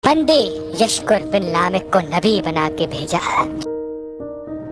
बंदे यशकुर बिन लामिक को नबी बना के भेजा।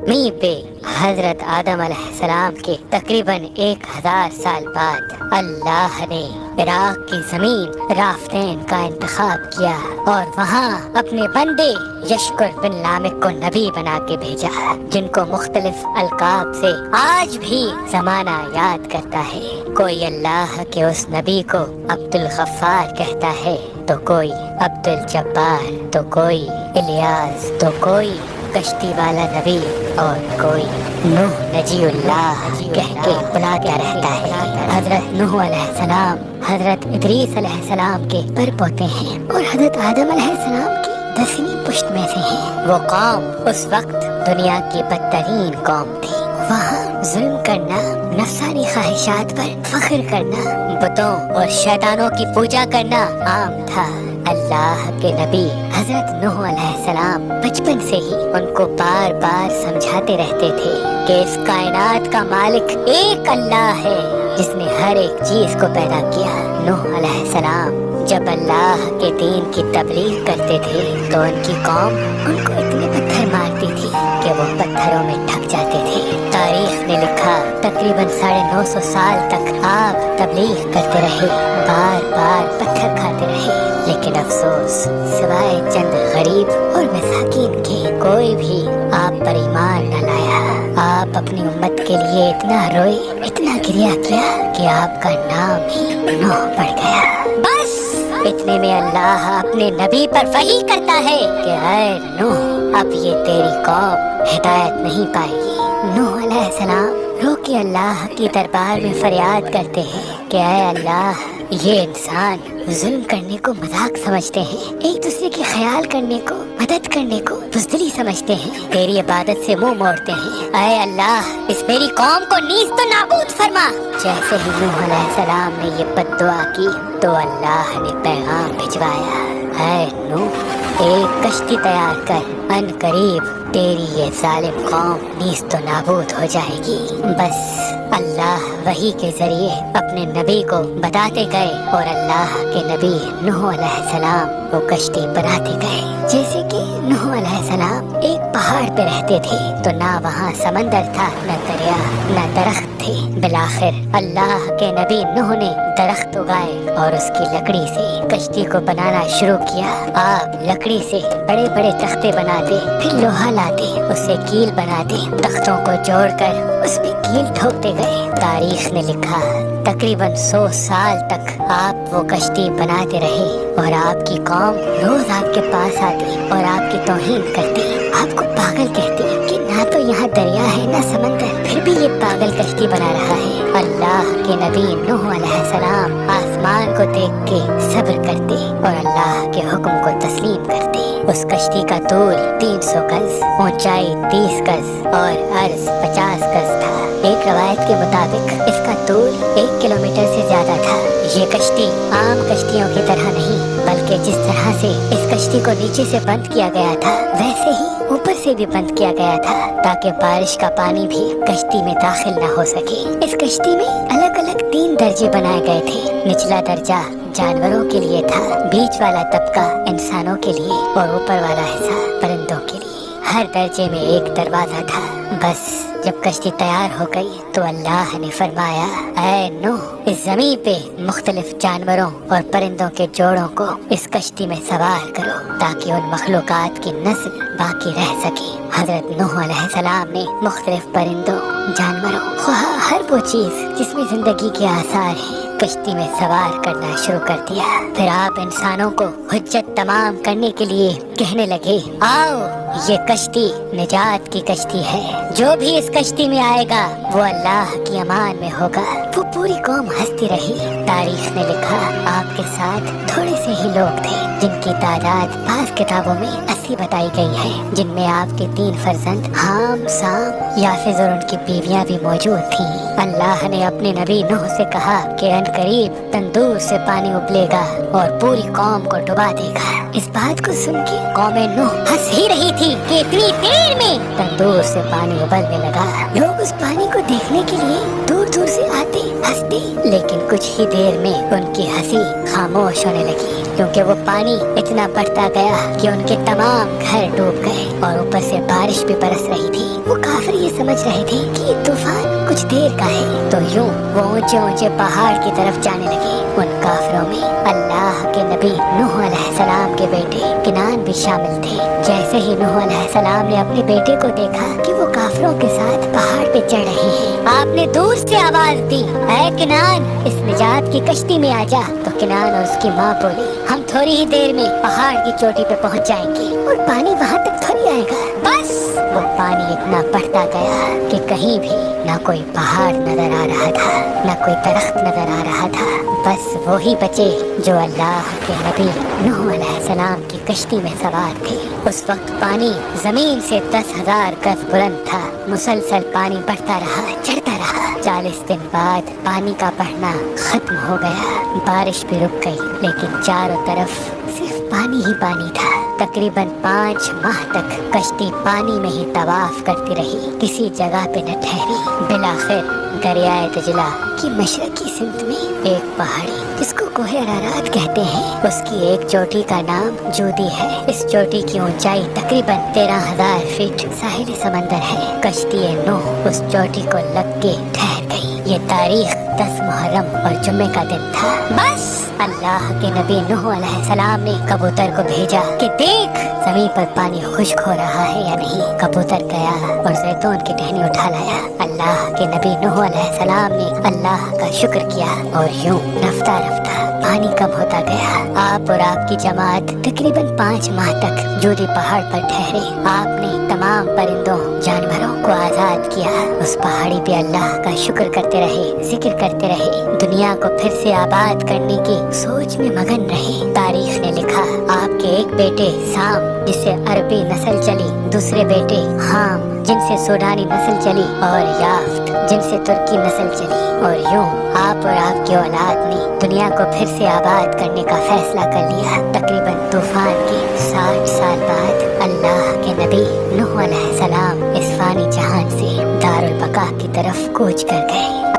मी पे हजरत आदम अलैहिस्सलाम के तकरीबन 1000 साल बाद अल्लाह ने इराक की जमीन राफ्तेन का इंतखाब किया और वहाँ अपने बंदे यशकुर बिन लामिक को नबी बना के भेजा, जिनको मुख्तलिफ अलकाब से आज भी जमाना याद करता है। कोई अल्लाह के उस नबी को अब्दुल गफ्फार कहता है, तो कोई अब्दुल जब्बार, तो कोई इलियास, तो कोई कश्ती वाला नबी और कोई नूह नजीउल्लाह कह के बुलाता रहता है। हजरत नूह अलैहिस्सलाम हजरत इदरीस अलैहिस्सलाम के परपोते हैं और हजरत आदम अलैहिस्सलाम की 10वीं पुश्त में से हैं। वो कौम उस वक्त दुनिया की बदतरीन कौम थी। वहाँ जुल्म करना, नफसानी ख्वाहिशात पर फख्र करना, बुतों और शैतानों की पूजा करना आम था। अल्लाह के नबी हजरत नूह अलैहिस्सलाम बचपन से ही उनको बार बार समझाते रहते थे कि इस कायनात का मालिक एक अल्लाह है जिसने हर एक चीज को पैदा किया। नूह अलैहिस्सलाम जब अल्लाह के दीन की तबलीग करते थे तो उनकी कौम उनको इतने पत्थर मारती थी कि वो पत्थरों में ढक जाते थे। तारीख ने लिखा तकरीबन 950 साल तक आप तबलीग करते रहे, बार बार पत्थर खाते रहे, लेकिन अफसोस सिवाय चंद गरीब और मसाकीन के कोई भी आप पर ईमान न लाया। आप अपनी उम्मत के लिए इतना रोए, इतना गिरिया किया कि आपका नाम ही नूह पड़ गया। बस इतने में अल्लाह अपने नबी पर वही करता है कि ऐ नूह, अब ये तेरी कौम हिदायत नहीं पाएगी। नूह अलैहिस्सलाम रो के अल्लाह की दरबार में फरियाद करते हैं कि ऐ अल्लाह, ये इंसान जुल्म करने को मजाक समझते हैं, एक दूसरे के ख्याल करने को, मदद करने को बुज़दिली समझते हैं, तेरी इबादत से मुंह मोड़ते हैं। ऐ अल्लाह, इस मेरी कौम को नीज़ तो नाबूद फरमा। जैसे ही नूह अलैहिस्सलाम ने ये बद्दुआ की तो अल्लाह ने पैगाम भिजवाया, ऐ नूह, एक कश्ती तैयार कर, अन करीब तेरी ये जालिम कौम नीज़ तो नाबूद हो जाएगी। बस अल्लाह वही के जरिए अपने नबी को बताते गए और अल्लाह के नबी नूह अलैहिस्सलाम वो कश्ती बनाते गए। जैसे कि नूह अलैहिस्सलाम एक पहाड़ पे रहते थे तो ना वहाँ समंदर था, न दरिया, न दरख्त थे। बिलाखिर अल्लाह के नबी नूह ने दरख्त उगाए और उसकी लकड़ी से कश्ती को बनाना शुरू किया। आप लकड़ी से बड़े बड़े तख्ते बनाते, फिर लोहा लाते, उससे कील बनाते, तख्तों को जोड़कर उसमें कील ठोकते गए। तारीख ने लिखा तकरीबन 100 साल तक आप वो कश्ती बनाते रहे और आपकी कौम रोज आपके पास आती और आपकी तौहीन करती, आपको पागल कहती कि ना तो यहाँ दरिया है ना समंदर, फिर भी ये पागल कश्ती बना रहा है। अल्लाह के नबी नूह अलैहिस्सलाम आसमान को देख के सब्र करते और अल्लाह के हुक्म को तस्लीम करते। उस कश्ती का तूल 300 गज, ऊंचाई 30 गज और अर्ज 50 गज था। एक रवायत के मुताबिक इसका तूल 1 किलोमीटर से ज्यादा था। ये कश्ती आम कश्तियों की तरह नहीं, बल्कि जिस तरह से इस कश्ती को नीचे से बंद किया गया था वैसे ही ऊपर से भी बंद किया गया था ताकि बारिश का पानी भी कश्ती में दाखिल न हो सके। इस कश्ती में अलग अलग 3 दर्जे बनाए गए थे। निचला दर्जा जानवरों के लिए था, बीच वाला तबका इंसानों के लिए और ऊपर वाला हिस्सा परिंदों के लिए। हर दर्जे में एक दरवाजा था। बस जब कश्ती तैयार हो गई तो अल्लाह ने फरमाया, ऐ नूह, इस जमीन पे मुख्तलिफ जानवरों और परिंदों के जोड़ों को इस कश्ती में सवार करो ताकि उन मखलूकात की नस्ल बाकी रह सके। हजरत नूह अलैहिस्सलाम ने मुख्तलिफ परिंदों, जानवरों, हर वो चीज जिसमें जिंदगी के आसार हैं, कश्ती में सवार करना शुरू कर दिया। फिर आप इंसानों को हुज्जत तमाम करने के लिए कहने लगे, आओ, ये कश्ती निजात की कश्ती है, जो भी इस कश्ती में आएगा वो अल्लाह की अमान में होगा। वो पूरी कौम हंसती रही। तारीख ने लिखा आपके साथ थोड़े से ही लोग थे जिनकी तादाद 5 किताबों में 80 बताई गई है, जिनमें आपके 3 फर्जंद हाम, साम, याफिज और उनकी बीवियां भी मौजूद थीं। अल्लाह ने अपने नबी नूह से कहा कि अनकरीब तंदूर से पानी उबलेगा और पूरी कौम को डुबा देगा। इस बात को सुन के कौम नूह हंस ही रही थी कि इतनी देर में तंदूर से पानी उबलने लगा। लोग उस पानी को देखने के लिए दूर दूर से आते हंसते, लेकिन कुछ ही देर में उनकी हंसी खामोश होने लगी, क्योंकि वो पानी इतना बढ़ता गया कि उनके तमाम घर डूब गए और ऊपर से बारिश भी बरस रही थी। वो काफिर ये समझ रहे थे कि ये तूफान कुछ देर का है, तो यूं वो ऊंचे ऊंचे पहाड़ की तरफ जाने लगे। उन काफिरों में अल्लाह के नबी नूह अलैहिस्सलाम के बेटे किनान भी शामिल थे। जैसे ही नूह अलैहिस्सलाम ने अपने बेटे को देखा कि वो काफिरों के साथ पहाड़ पे चढ़ रहे हैं, आपने दूर से आवाज दी, ऐ किनान, इस निजात की कश्ती में आजा। तो किनान और उसकी माँ बोली, हम थोड़ी ही देर में पहाड़ की चोटी पे पहुँच जाएंगे और पानी वहाँ तक थोड़ी आएगा। बस वो पानी इतना बढ़ता गया कि कहीं भी न कोई पहाड़ नजर आ रहा था, न कोई दरख्त नजर आ रहा था। बस वो ही बचे जो अल्लाह के नबी नूह अलैहिस्सलाम की कश्ती में सवार थे। उस वक्त पानी जमीन से 10,000 गज बुलंद था। मुसलसल पानी बढ़ता रहा, चढ़ता रहा। 40 दिन बाद पानी का बढ़ना खत्म हो गया, बारिश भी रुक गई, लेकिन चारों तरफ सिर्फ पानी ही पानी था। तकरीबन 5 माह तक कश्ती पानी में ही तवाफ करती रही, किसी जगह पे न ठहरी। बिलाखिर दरियाए दजला की मशरकी सिमत में एक पहाड़ी जिसको कोहे अरारात कहते हैं, उसकी एक चोटी का नाम जूदी है। इस चोटी की ऊंचाई तकरीबन 13,000 फीट साहिल समंदर है। कश्ती नूह उस चोटी को लग के ठहर गई। ये तारीख 10 मुहर्रम और जुम्मे का दिन था। बस अल्लाह के नबी नूह अलैहिस्सलाम ने कबूतर को भेजा कि देख जमीन पर पानी खुश्क हो रहा है या नहीं। कबूतर गया और जैतून की टहनी उठा लाया। अल्लाह के नबी नूह अलैहिस्सलाम ने अल्लाह का शुक्र किया और यूं रफ्ता रफ्ता पानी कम होता गया। आप और आपकी जमात तकरीबन 5 माह तक जूदी पहाड़ पर ठहरे। आपने तमाम परिंदों जानवरों को आजाद किया। उस पहाड़ी पे अल्लाह का शुक्र करते रहे, जिक्र करते रहे, दुनिया को फिर से आबाद करने की सोच में मगन रहे। तारीख ने लिखा, आपके एक बेटे साम जिससे अरबी नस्ल चली, दूसरे बेटे हाम जिनसे सूडानी नस्ल चली और याफ्त जिनसे तुर्की नस्ल चली, और यूं आप और आपकी औलाद ने दुनिया को फिर से आबाद करने का फैसला कर लिया। तकरीबन तूफान के 60 साल बाद अल्लाह के नबी नूह अलैहिस्सलाम इस फानी जहान से दारुल बका की तरफ कूच कर गए।